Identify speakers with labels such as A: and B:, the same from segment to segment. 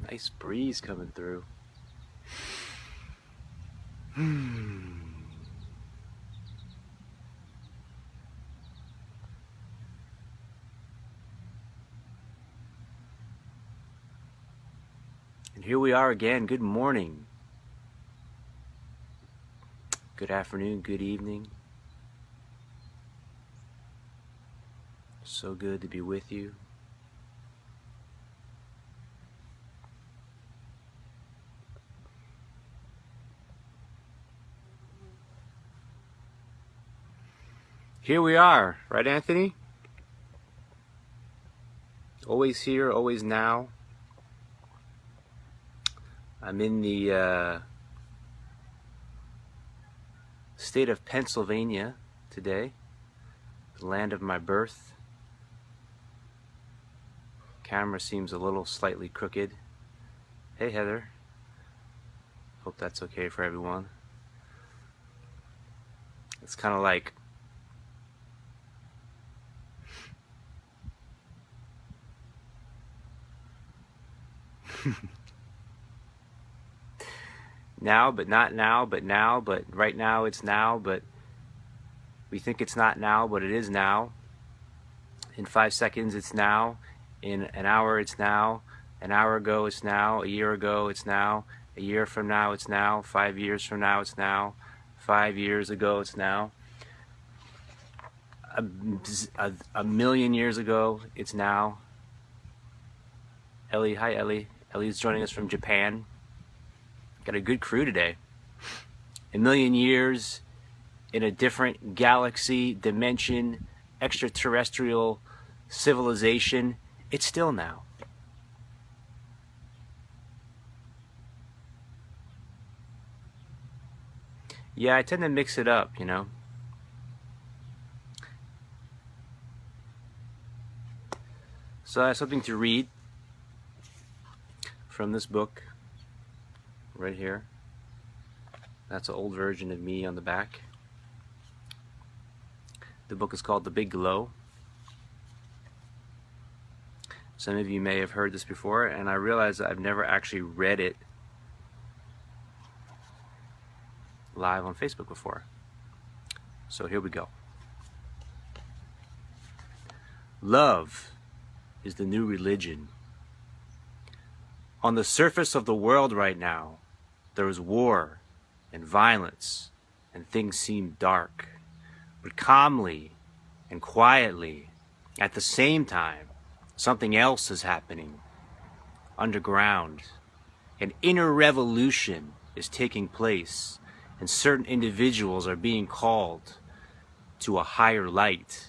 A: Nice breeze coming through. And here we are again. Good morning. Good afternoon, good evening. So good to be with you. Here we are, right, Anthony? Always here, always now. I'm in the state of Pennsylvania today, the land of my birth. Camera seems a little slightly crooked. Hey, Heather. Hope that's okay for everyone. It's kind of like now, but not now, but now, but right now it's now, but we think it's not now, but it is now. In 5 seconds it's now. In an hour it's now. An hour ago it's now. A year ago it's now. A year from now it's now. 5 years from now it's now. 5 years ago it's now. A million years ago it's now. Ellie, hi Ellie. Ellie's joining us from Japan. Got a good crew today. A million years in a different galaxy, dimension, extraterrestrial civilization. It's still now. Yeah, I tend to mix it up, you know. So I have something to read from this book right here. That's an old version of me on the back. The book is called The Big Glow. Some of you may have heard this before, and I realize that I've never actually read it live on Facebook before. So here we go. Love is the new religion. On the surface of the world right now, there is war and violence, and things seem dark. But calmly and quietly, at the same time, something else is happening. Underground, an inner revolution is taking place, and certain individuals are being called to a higher light.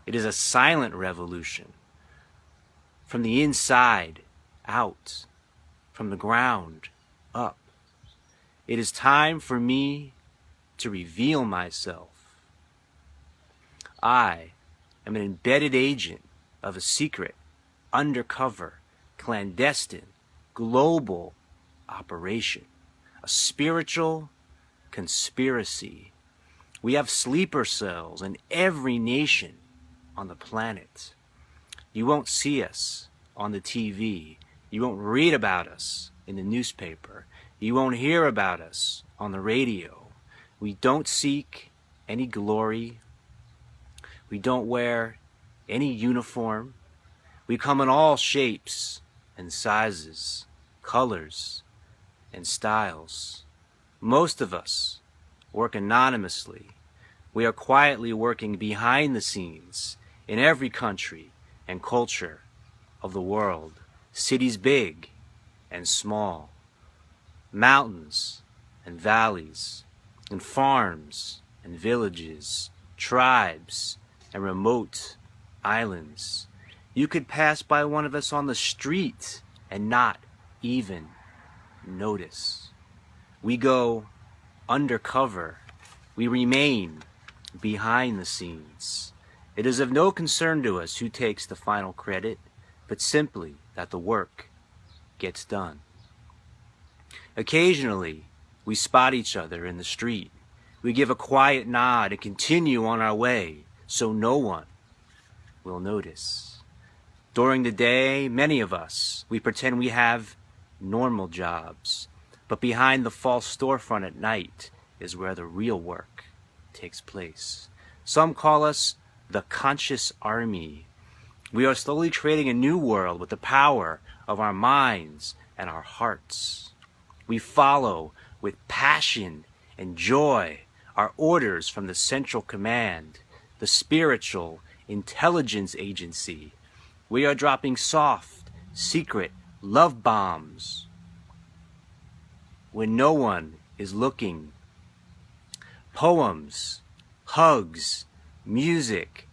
A: It is a silent revolution. From the inside out, from the ground up. It is time for me to reveal myself. I am an embedded agent of a secret, undercover, clandestine, global operation, a spiritual conspiracy. We have sleeper cells in every nation on the planet. You won't see us on the TV. You won't read about us in the newspaper. You won't hear about us on the radio. We don't seek any glory. We don't wear any uniform. We come in all shapes and sizes, colors and styles. Most of us work anonymously. We are quietly working behind the scenes in every country and culture of the world. Cities big and small, mountains and valleys, and farms and villages, tribes and remote islands. You could pass by one of us on the street and not even notice. We go undercover. We remain behind the scenes. It is of no concern to us who takes the final credit, but simply that the work gets done. Occasionally, we spot each other in the street. We give a quiet nod and continue on our way so no one will notice. During the day, many of us, we pretend we have normal jobs. But behind the false storefront at night is where the real work takes place. Some call us the conscious army. We are slowly creating a new world with the power of our minds and our hearts. We follow with passion and joy our orders from the central command, the spiritual intelligence agency. We are dropping soft, secret love bombs when no one is looking. Poems, hugs, music,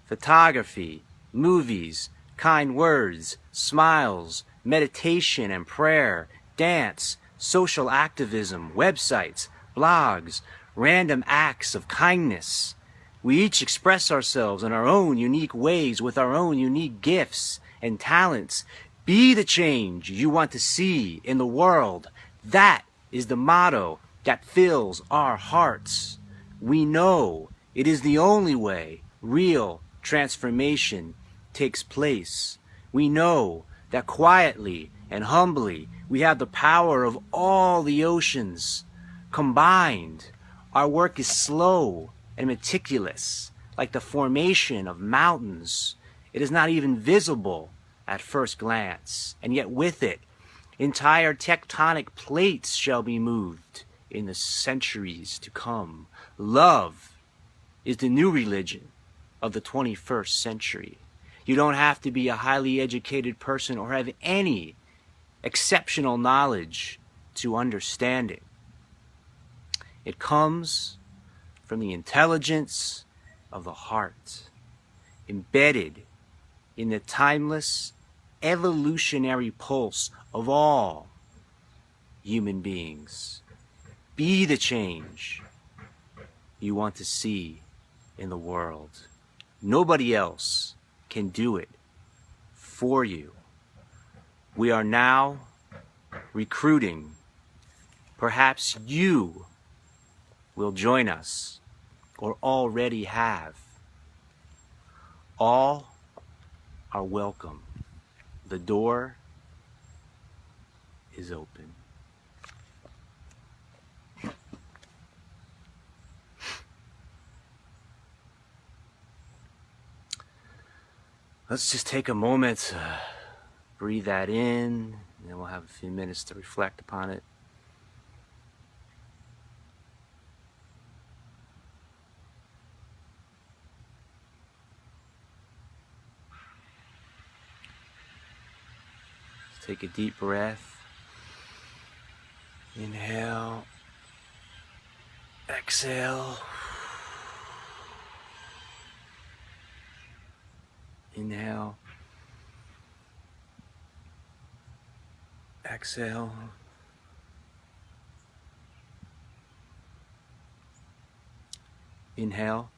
A: photography, movies, kind words, smiles, meditation and prayer, dance, social activism, websites, blogs, random acts of kindness. We each express ourselves in our own unique ways with our own unique gifts and talents. Be the change you want to see in the world. That is the motto that fills our hearts. We know it is the only way real transformation takes place. We know that quietly and humbly we have the power of all the oceans. Combined, our work is slow and meticulous, like the formation of mountains. It is not even visible at first glance, and yet with it, entire tectonic plates shall be moved in the centuries to come. Love is the new religion of the 21st century. You don't have to be a highly educated person or have any exceptional knowledge to understand it. It comes from the intelligence of the heart, embedded in the timeless evolutionary pulse of all human beings. Be the change you want to see in the world. Nobody else can do it for you. We are now recruiting. Perhaps you will join us or already have. All are welcome. The door is open. Let's just take a moment to breathe that in, and then we'll have a few minutes to reflect upon it. Take a deep breath. Inhale. Exhale. Inhale. Exhale. Inhale.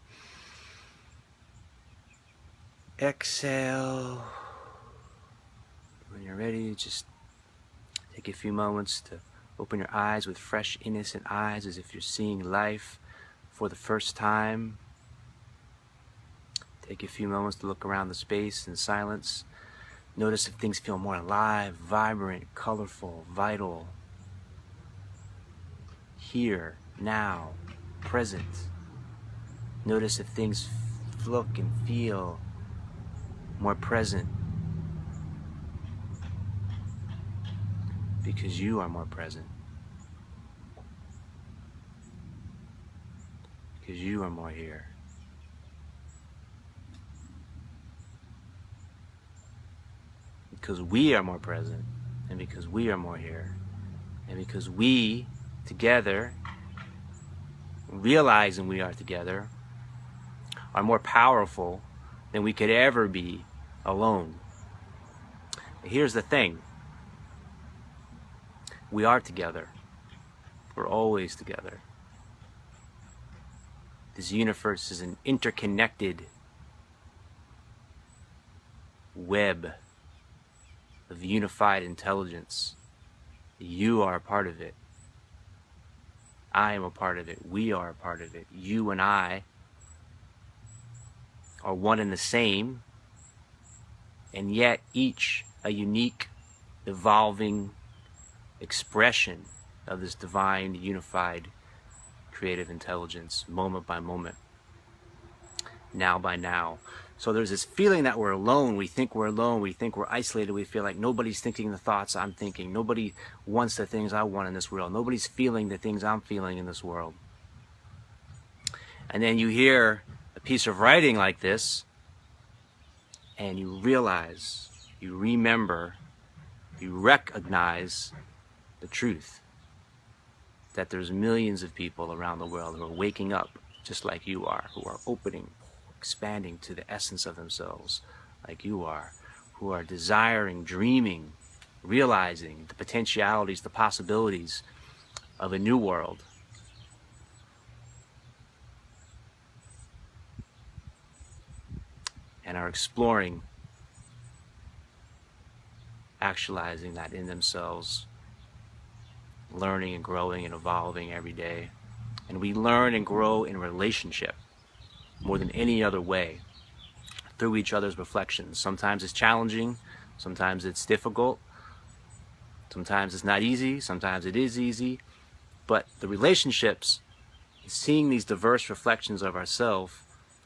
A: Exhale. When you're ready, just take a few moments to open your eyes with fresh, innocent eyes as if you're seeing life for the first time. Take a few moments to look around the space in silence. Notice if things feel more alive, vibrant, colorful, vital. Here, now, present. Notice if things look and feel more present. Because you are more present. Because you are more here. Because we are more present. And because we are more here. And because we, together, realizing we are together, are more powerful than we could ever be alone. Here's the thing. We are together. We're always together. This universe is an interconnected web of unified intelligence. You are a part of it. I am a part of it. We are a part of it. You and I are one and the same, and yet each a unique, evolving expression of this divine, unified, creative intelligence, moment by moment, now by now. So there's this feeling that we're alone. We think we're alone. We think we're isolated. We feel like nobody's thinking the thoughts I'm thinking. Nobody wants the things I want in this world. Nobody's feeling the things I'm feeling in this world. And then you hear a piece of writing like this, and you realize, you remember, you recognize the truth that there's millions of people around the world who are waking up just like you are, who are opening, expanding to the essence of themselves like you are, who are desiring, dreaming, realizing the potentialities, the possibilities of a new world. And are exploring, actualizing that in themselves, learning and growing and evolving every day. And we learn and grow in relationship more than any other way, through each other's reflections. Sometimes it's challenging, sometimes it's difficult, sometimes it's not easy, sometimes it is easy, but the relationships, seeing these diverse reflections of ourselves,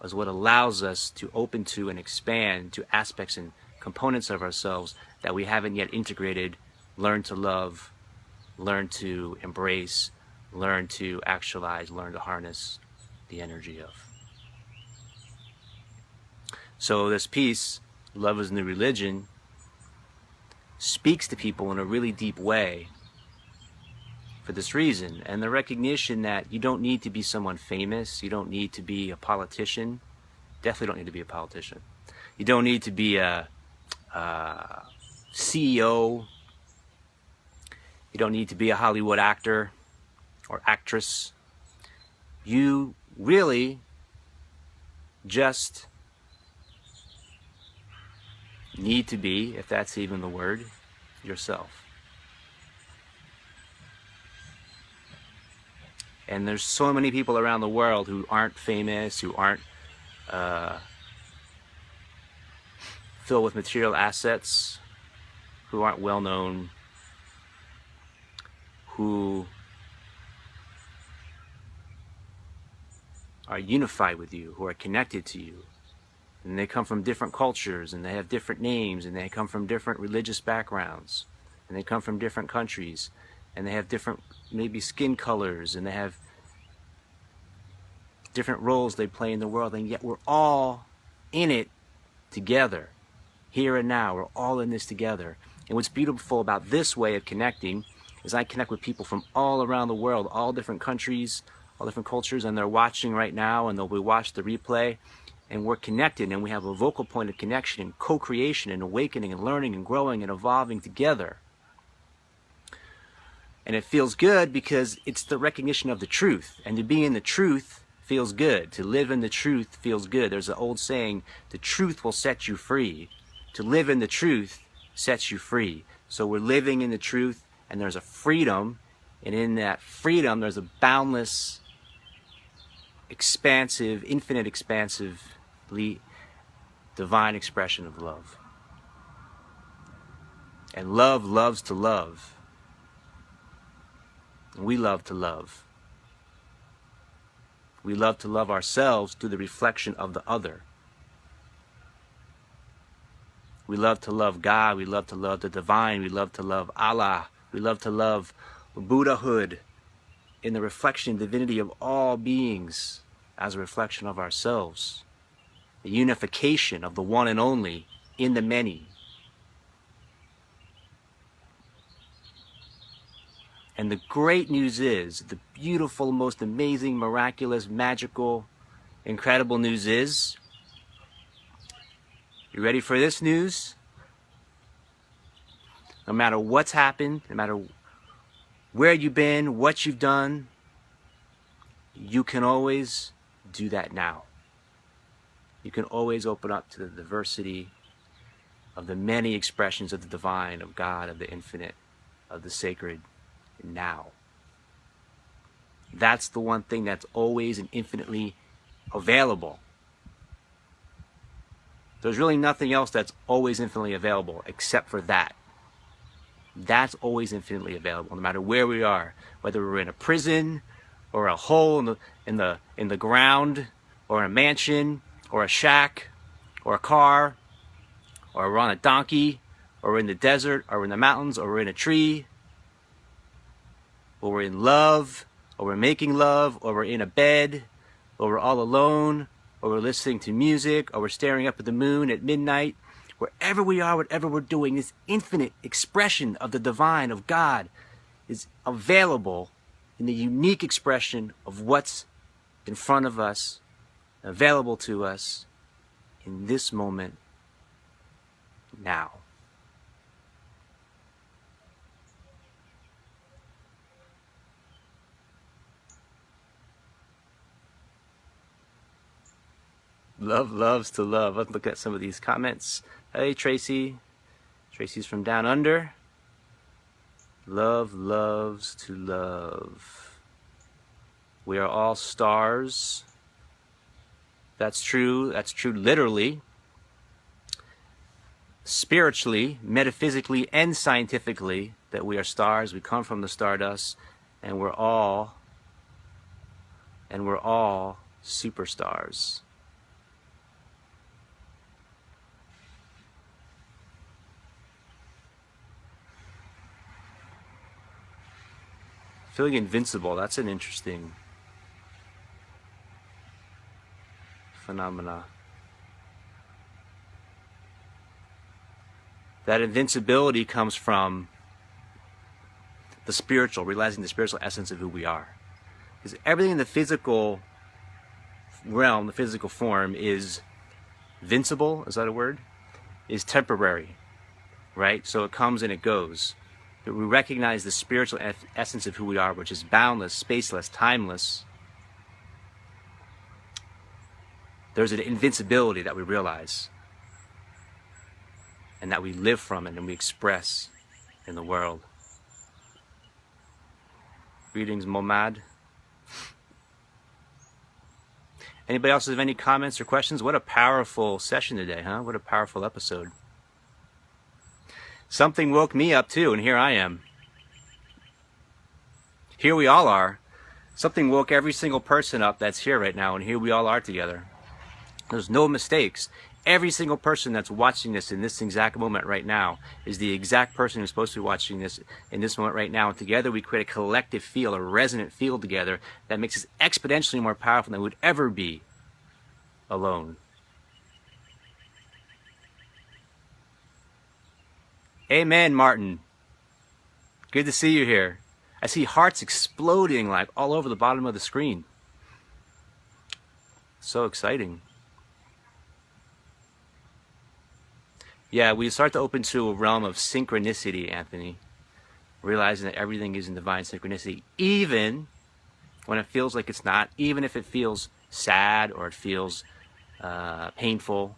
A: is what allows us to open to and expand to aspects and components of ourselves that we haven't yet integrated, learn to love, learn to embrace, learn to actualize, learn to harness the energy of. So this piece, Love is the New Religion, speaks to people in a really deep way for this reason, and the recognition that you don't need to be someone famous, you don't need to be a politician, definitely don't need to be a politician, you don't need to be a CEO, you don't need to be a Hollywood actor or actress. You really just need to be, if that's even the word, yourself. And there's so many people around the world who aren't famous, who aren't filled with material assets, who aren't well known, who are unified with you, who are connected to you. And they come from different cultures, and they have different names, and they come from different religious backgrounds, and they come from different countries, and they have different maybe skin colors, and they have different roles they play in the world, and yet we're all in it together, here and now. We're all in this together. And what's beautiful about this way of connecting is I connect with people from all around the world, all different countries, all different cultures, and they're watching right now, and they'll be watch the replay, and we're connected, and we have a vocal point of connection and co-creation and awakening and learning and growing and evolving together. And it feels good because it's the recognition of the truth, and to be in the truth feels good. To live in the truth feels good. There's an old saying, the truth will set you free. To live in the truth sets you free. So we're living in the truth, and there's a freedom, and in that freedom there's a boundless, expansive, infinite expansively divine expression of love. And love loves to love. And we love to love. We love to love ourselves through the reflection of the other. We love to love God. We love to love the divine. We love to love Allah. We love to love Buddhahood in the reflection and divinity of all beings as a reflection of ourselves. The unification of the one and only in the many. And the great news is, the beautiful, most amazing, miraculous, magical, incredible news is, you ready for this news? No matter what's happened, no matter where you've been, what you've done, you can always do that now. You can always open up to the diversity of the many expressions of the divine, of God, of the infinite, of the sacred, now. That's the one thing that's always and infinitely available. There's really nothing else that's always infinitely available except for that. That's always infinitely available, no matter where we are, whether we're in a prison or a hole in the ground, or a mansion, or a shack, or a car, or we're on a donkey, or we're in the desert, or we're in the mountains, or we're in a tree, or we're in love, or we're making love, or we're in a bed, or we're all alone, or we're listening to music, or we're staring up at the moon at midnight. Wherever we are, whatever we're doing, this infinite expression of the divine, of God, is available in the unique expression of what's in front of us, available to us in this moment, now. Love loves to love. Let's look at some of these comments. Hey, Tracy. Tracy's from down under. Love loves to love. We are all stars. That's true. That's true literally, spiritually, metaphysically, and scientifically, that we are stars. We come from the stardust, and we're all superstars. Feeling invincible, that's an interesting phenomena. That invincibility comes from the spiritual, realizing the spiritual essence of who we are. Because everything in the physical realm, the physical form, is vincible, is that a word? Is temporary, right? So it comes and it goes. But we recognize the spiritual essence of who we are, which is boundless, spaceless, timeless. There's an invincibility that we realize, and that we live from it and we express in the world. Greetings, Momad. Anybody else have any comments or questions? What a powerful session today, huh? What a powerful episode. Something woke me up too, and here I am. Here we all are. Something woke every single person up that's here right now, and here we all are together. There's no mistakes. Every single person that's watching this in this exact moment right now is the exact person who's supposed to be watching this in this moment right now. And together we create a collective field, a resonant field together that makes us exponentially more powerful than we would ever be alone. Amen, Martin. Good to see you here. I see hearts exploding like all over the bottom of the screen. So exciting. Yeah, we start to open to a realm of synchronicity, Anthony. Realizing that everything is in divine synchronicity, even when it feels like it's not, even if it feels sad or it feels painful.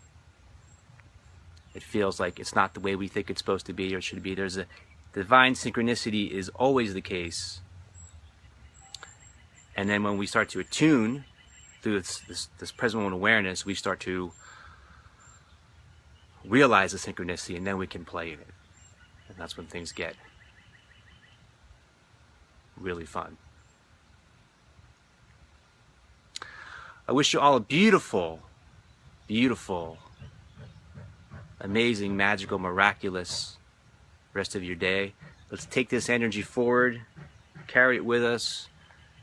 A: It feels like it's not the way we think it's supposed to be or should be. There's a divine synchronicity is always the case. And then when we start to attune through this present moment awareness, we start to realize the synchronicity, and then we can play in it. And that's when things get really fun. I wish you all a beautiful, beautiful, amazing, magical, miraculous rest of your day. Let's take this energy forward, carry it with us,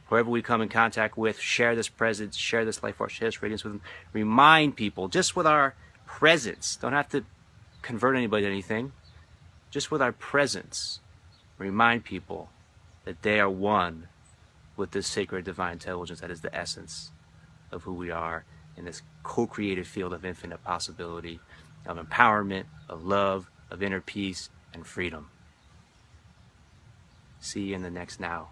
A: whoever we come in contact with, share this presence, share this life force, share this radiance with them. Remind people, just with our presence, don't have to convert anybody to anything, just with our presence, remind people that they are one with this sacred divine intelligence that is the essence of who we are in this co-creative field of infinite possibility, of empowerment, of love, of inner peace and freedom. See you in the next now.